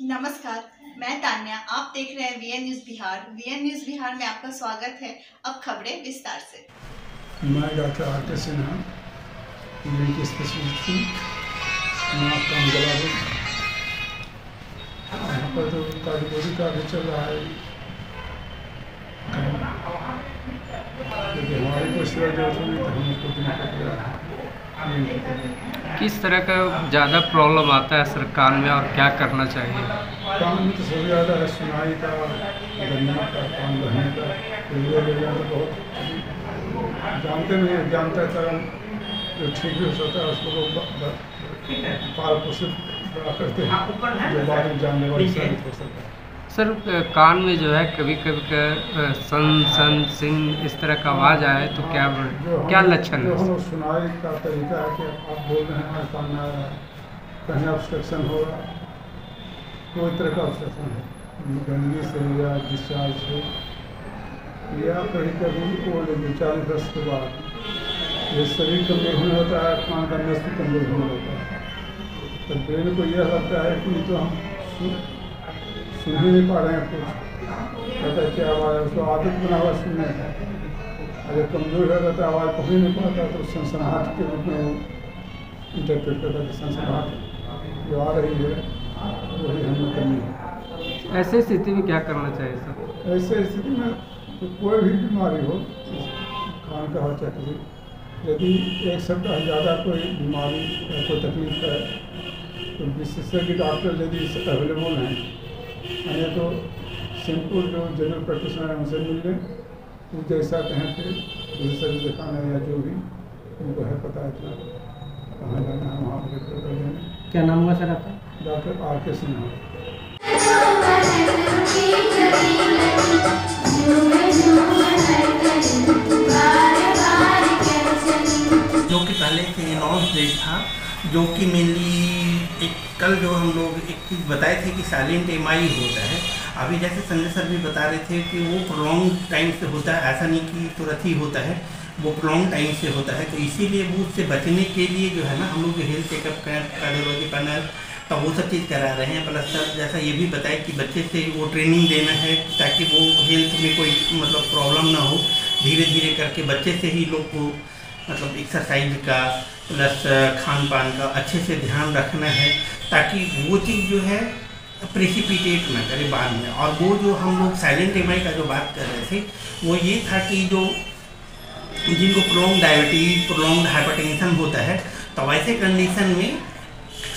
नमस्कार, मैं तान्या। आप देख रहे हैं VN news Bihar. VN news Bihar में आपका स्वागत है। अब खबरें विस्तार से। मैं doctor R K. Sinha, unit specialist हूँ। मैं आपका अंगला हूँ। यहाँ पर तो कारीगरी का भी चल रहा है, क्योंकि हमारी कोई सेवा जरूरत नहीं तो हमें खुद नहीं कर रहा है। किस तरह का ज़्यादा प्रॉब्लम आता है सर कान में और क्या करना चाहिए? कान में तो सबसे ज़्यादा है सुनाई का, गन्ना का, कान बहने का। तो बहुत जानते नहीं है, जानता है जो ठीक भी हो सकता है उसको लोग पाल पोषित बड़ा करते हैं, जो बाद में जानने वाली साबित हो सकता है। सर कान में जो है कभी कभी सन सन सिन इस तरह का आवाज़ आए तो क्या लक्षण है? जो सुनाई का तरीका है कि आप बोल रहे हैं हमारे कान में आ रहा है, कहीं ऑब्स्ट्रक्शन हो रहा है, कोई तरह का ऑब्स्ट्रक्शन है, गंदगी से या डिस्चार्ज से, या कहीं कभी ओल्ड एज 40 वर्ष के बाद ये शरीर कमजोर होने होता है, कान का नस कमजोर होने होता है, तो ब्रेन को यह लगता है कि तो हम सुन ही नहीं पा रहे हैं कुछ, कहता है क्या आवाज़ है, उसको आदत बना हुआ सुनने का। अगर कमज़ोर है तो आवाज़ पकड़ नहीं पाता तो सनसनाहट के रूप में वो इंटरप्रेट करता है कि सनसनाहट जो आ रही है वही हमें करनी है। ऐसे स्थिति में क्या करना चाहिए सर? ऐसे स्थिति में तो कोई भी बीमारी हो, कान का हो चाहे किसी, यदि एक सप्ताह ज़्यादा कोई बीमारी या कोई तकलीफ है तो विशेषज्ञ डॉक्टर यदि अवेलेबल हैं, यानी तो सिंपल जो जनरल प्रैक्टिशनर है उनसे मिल लें, वो जैसा कहें फिर विशेषज्ञ दिखाना या जो भी उनको है पता है कि कहाँ जाना है वहाँ पर कर देना। क्या नाम हुआ सर आपका? Doctor R K. सिन्हा। जो कि पहले से अनाउंस डेट था, जो कि मेनली एक कल जो हम लोग एक चीज़ बताए थे कि साइलेंट एमआई होता है। अभी जैसे संजय सर भी बता रहे थे कि वो प्रोलॉन्ग टाइम से होता है, ऐसा नहीं कि तुरंत ही होता है, वो प्रोलॉन्ग टाइम से होता है। तो इसीलिए वो उससे बचने के लिए जो है ना हम लोग हेल्थ चेकअप कार्डियोलॉजी पैनल तो वो सब चीज़ करा रहे हैं। प्लस सर जैसा ये भी बताया कि बच्चे से वो ट्रेनिंग देना है ताकि वो हेल्थ में कोई मतलब प्रॉब्लम ना हो। धीरे धीरे करके बच्चे से ही लोग को मतलब एक्सरसाइज का प्लस खान पान का अच्छे से ध्यान रखना है ताकि वो चीज़ जो है प्रेसिपिटेट ना करे बाद में। और वो जो हम लोग साइलेंट एमआई का जो बात कर रहे थे वो ये था कि जो जिनको प्रोलॉन्ग डायबिटीज, प्रोलॉन्ग हाइपरटेंशन होता है तो वैसे कंडीशन में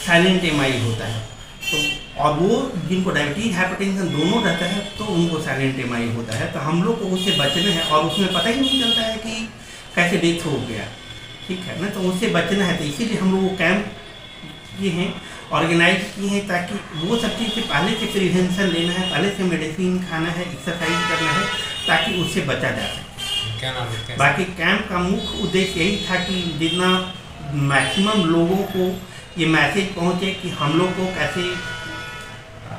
साइलेंट एमआई होता है। तो और वो जिनको डायबिटीज हाइपरटेंशन दोनों रहता है तो उनको साइलेंट एमआई होता है। तो हम लोग को उससे बचना है और उसमें पता ही नहीं चलता है कि कैसे डेथ हो गया, ठीक है ना। तो उससे बचना है, तो इसीलिए हम लोग वो कैंप किए हैं, ऑर्गेनाइज किए हैं ताकि वो सब चीज़ से पहले से प्रिवेंशन लेना है, पहले से मेडिसिन खाना है, एक्सरसाइज करना है ताकि उससे बचा जा सके। क्या नाम है? बाकी कैंप का मुख्य उद्देश्य यही था कि जितना मैक्सिमम लोगों को ये मैसेज पहुँचे कि हम लोग को कैसे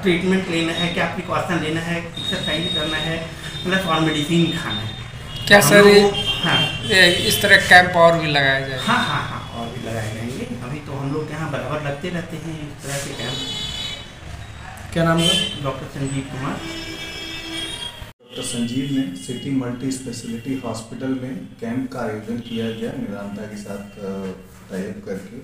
ट्रीटमेंट लेना है, क्या प्रिकॉशन लेना है, एक्सरसाइज करना है प्लस और मेडिसिन खाना है। क्या सर हाँ इस तरह कैंप और भी लगाया जाए? हाँ और भी लगाए जाएंगे। अभी तो हम लोग यहाँ बराबर लगते रहते हैं इस तरह के कैंप। क्या नाम है? डॉक्टर संजीव कुमार। डॉक्टर संजीव ने सिटी मल्टी स्पेशलिटी हॉस्पिटल में कैंप का आयोजन किया गया निरंतर के साथ टाइप करके,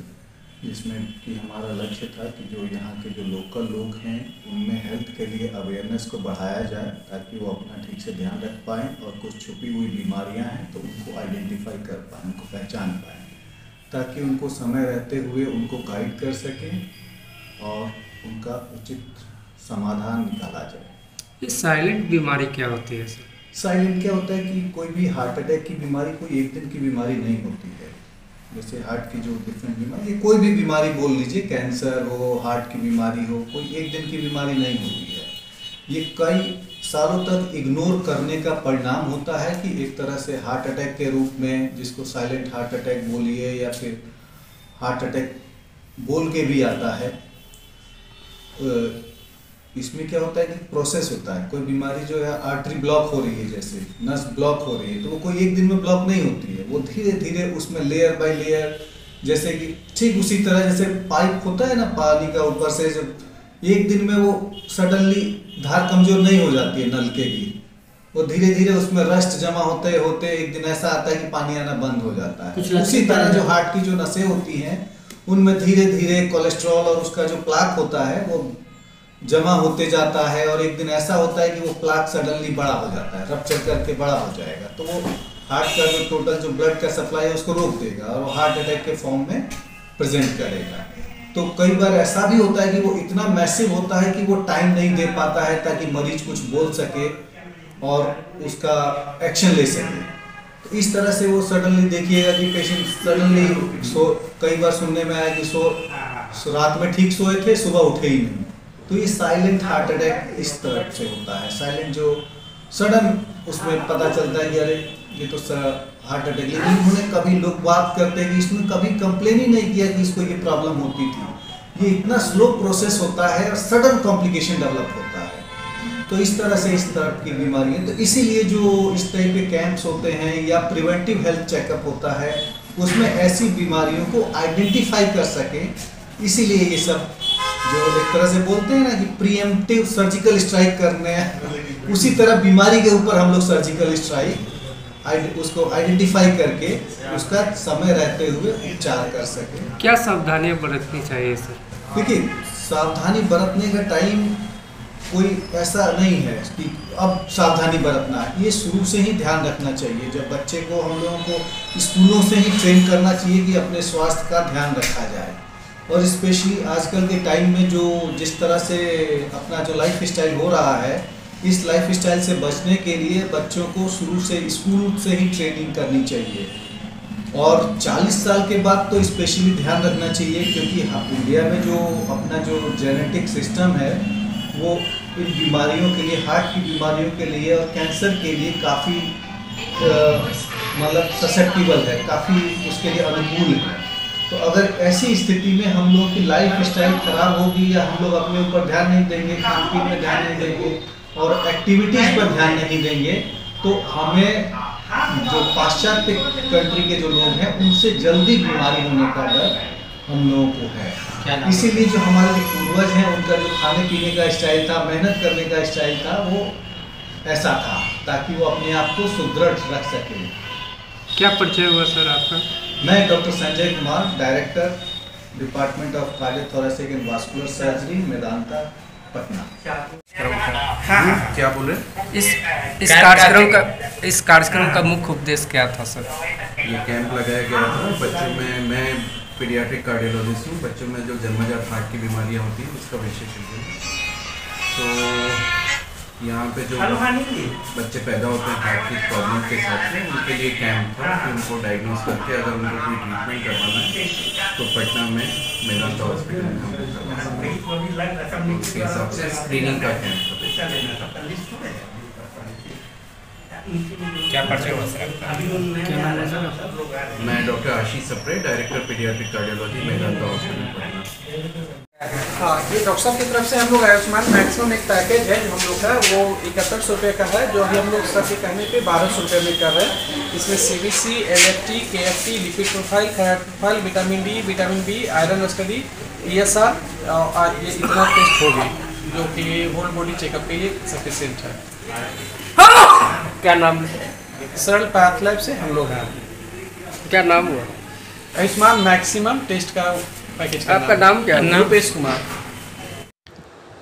जिसमें कि हमारा लक्ष्य था कि जो यहाँ के जो लोकल लोग हैं उनमें हेल्थ के लिए अवेयरनेस को बढ़ाया जाए ताकि वो अपना ठीक से ध्यान रख पाएँ और कुछ छुपी हुई बीमारियाँ हैं तो उनको आइडेंटिफाई कर पाएँ, उनको पहचान पाएँ, ताकि उनको समय रहते हुए उनको गाइड कर सकें और उनका उचित समाधान निकाला जाए। ये साइलेंट बीमारी क्या होती है सर? साइलेंट क्या होता है कि कोई भी हार्ट अटैक की बीमारी कोई एक दिन की बीमारी नहीं होती है। जैसे हार्ट की जो डिफरेंट बीमारी, कोई भी बीमारी बोल लीजिए, कैंसर हो, हार्ट की बीमारी हो, कोई एक दिन की बीमारी नहीं होती है। ये कई सालों तक इग्नोर करने का परिणाम होता है कि एक तरह से हार्ट अटैक के रूप में, जिसको साइलेंट हार्ट अटैक बोलिए या फिर हार्ट अटैक बोल के भी आता है। इसमें क्या होता है कि प्रोसेस होता है, कोई बीमारी जो है आर्टरी ब्लॉक हो रही है, जैसे नस ब्लॉक हो रही है, तो वो कोई एक दिन में ब्लॉक नहीं होती है, वो धीरे धीरे उसमें लेयर बाय लेयर, जैसे कि ठीक उसी तरह जैसे पाइप होता है ना पानी का, ऊपर से जब एक दिन में वो सडनली धार कमजोर नहीं हो जाती है नलके की, वो धीरे धीरे उसमें रस्ट जमा होते होते एक दिन ऐसा आता है कि पानी आना बंद हो जाता है। उसी तरह जो हार्ट की जो नसें होती हैं उनमें धीरे धीरे कोलेस्ट्रॉल और उसका जो प्लाक होता है वो जमा होते जाता है, और एक दिन ऐसा होता है कि वो प्लाक सडनली बड़ा हो जाता है, रप्चर करके बड़ा हो जाएगा, तो वो हार्ट का जो टोटल जो ब्लड का सप्लाई है उसको रोक देगा और वो हार्ट अटैक के फॉर्म में प्रेजेंट करेगा। तो कई बार ऐसा भी होता है कि वो इतना मैसिव होता है कि वो टाइम नहीं दे पाता है ताकि मरीज कुछ बोल सके और उसका एक्शन ले सके। तो इस तरह से वो सडनली देखिएगा कि पेशेंट सडनली कई बार सुनने में आया कि रात में ठीक सोए थे, सुबह उठे ही नहीं। तो ये साइलेंट हार्ट अटैक इस तरह से होता है, साइलेंट जो सडन उसमें पता चलता है कि अरे ये तो हार्ट अटैक, लेकिन उन्होंने कभी लोग बात करते हैं कि इसने कभी कंप्लेन ही नहीं किया कि इसको ये प्रॉब्लम होती थी। ये इतना स्लो प्रोसेस होता है और सडन कॉम्प्लिकेशन डेवलप होता है। तो इस तरह से इस तरह की बीमारी है। तो इसीलिए जो इस तरह के कैंप्स होते हैं या प्रिवेंटिव हेल्थ चेकअप होता है उसमें ऐसी बीमारियों को आइडेंटिफाई कर सके, इसीलिए ये सब जो एक तरह से बोलते हैं ना कि प्रीएम्प्टिव सर्जिकल स्ट्राइक करने हैं, उसी तरह बीमारी के ऊपर हम लोग सर्जिकल स्ट्राइक उसको आइडेंटिफाई करके उसका समय रहते हुए उपचार कर सके। क्या सावधानियां बरतनी चाहिए सर? देखिए, सावधानी बरतने का टाइम कोई ऐसा नहीं है कि अब सावधानी बरतना है, ये शुरू से ही ध्यान रखना चाहिए। जब बच्चे को हम लोगों को स्कूलों से ही ट्रेन करना चाहिए कि अपने स्वास्थ्य का ध्यान रखा जाए, और स्पेशली आजकल के टाइम में जो जिस तरह से अपना जो लाइफ स्टाइल हो रहा है, इस लाइफ स्टाइल से बचने के लिए बच्चों को शुरू से स्कूल से ही ट्रेनिंग करनी चाहिए। और 40 साल के बाद तो स्पेशली ध्यान रखना चाहिए, क्योंकि इंडिया में जो अपना जो जेनेटिक सिस्टम है वो इन बीमारियों के लिए, हार्ट की बीमारियों के लिए और कैंसर के लिए काफ़ी मतलब ससेप्टिबल है, काफ़ी उसके लिए अनुकूल है। तो अगर ऐसी स्थिति में हम लोग की लाइफ स्टाइल खराब होगी या हम लोग अपने ऊपर ध्यान नहीं देंगे, खान पीन में ध्यान नहीं देंगे और एक्टिविटीज़ पर ध्यान नहीं देंगे, तो हमें जो पाश्चात्य कंट्री के जो लोग हैं उनसे जल्दी बीमारी होने का डर हम लोगों को है। इसीलिए जो हमारे जो पूर्वज हैं उनका जो खाने पीने का स्टाइल था, मेहनत करने का स्टाइल था, वो ऐसा था ताकि वो अपने आप को सुदृढ़ रख सके। क्या परिचय हुआ सर आपका? मैं doctor Sanjay Kumar, director department of cardiothoracic and vascular surgery, Medanta, Patna. क्या बोले? इस कार्यक्रम का मुख्य उद्देश्य क्या था सर? ये कैंप लगाया गया था बच्चों में। मैं पीडियाट्रिक कार्डियोलॉजिस्ट हूँ। बच्चों में जो जन्मजात हार्ट की बीमारियाँ होती हैं उसका विशेषज्ञ हूँ। तो यहाँ पे जो बच्चे पैदा होते हैं हार्ट की प्रॉब्लम के साथ में, उनके लिए कैंप था कि उनको डायग्नोस करके अगर उनको कोई ट्रीटमेंट करवाना है तो पटना में मेदांता हॉस्पिटल में हम करवा सकते हैं। उसके हिसाब से स्क्रीनिंग का कैंप था। क्या परिचय हुआ सर? मैं doctor Ashish Sapre, director paediatric cardiology, Medanta hospital Patna. हाँ, ये डॉक्टर साहब की तरफ से हम लोग आयुष्मान मैक्सिमम एक पैकेज है जो हम लोग का वो 7100 रुपये का है, जो अभी हम लोग सर के कहने पे 1200 रुपये में कर रहे हैं। इसमें CBC, LFT, KFT, lipid profile, thyroid profile, vitamin D, vitamin B, iron study, ESR, ये इतना टेस्ट होगी जो कि होल बॉडी चेकअप के लिए सफिशिएंट है। क्या नाम? सरल पैथ लैब से हम लोग हैं। क्या नाम हुआ? आयुष्मान मैक्सिमम टेस्ट का पैकेज। आपका नाम क्या है? रूपेश कुमार।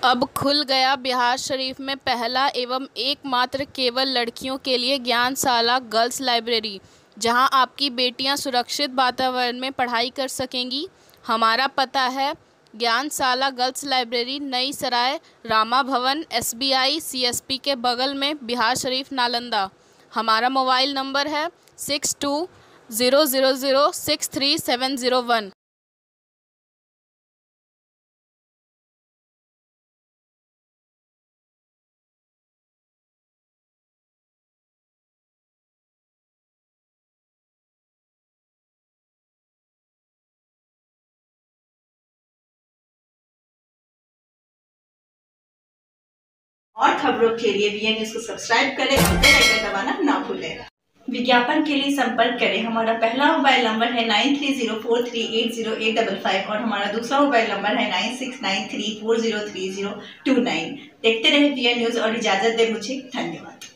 अब खुल गया बिहार शरीफ में पहला एवं एकमात्र केवल लड़कियों के लिए ज्ञानशाला गर्ल्स लाइब्रेरी, जहां आपकी बेटियां सुरक्षित वातावरण में पढ़ाई कर सकेंगी। हमारा पता है ज्ञानशाला गर्ल्स लाइब्रेरी, नई सराय, रामा भवन, SBI CSP के बगल में, बिहार शरीफ, नालंदा। हमारा मोबाइल नंबर है 6200063701। और खबरों के लिए VN न्यूज़ को सब्सक्राइब करें और बेल आइकन दबाना ना भूलें। विज्ञापन के लिए संपर्क करें। हमारा पहला मोबाइल नंबर है 9304380855 और हमारा दूसरा मोबाइल नंबर है 9693403029। देखते रहे वीएन न्यूज़ और इजाज़त दे मुझे। धन्यवाद।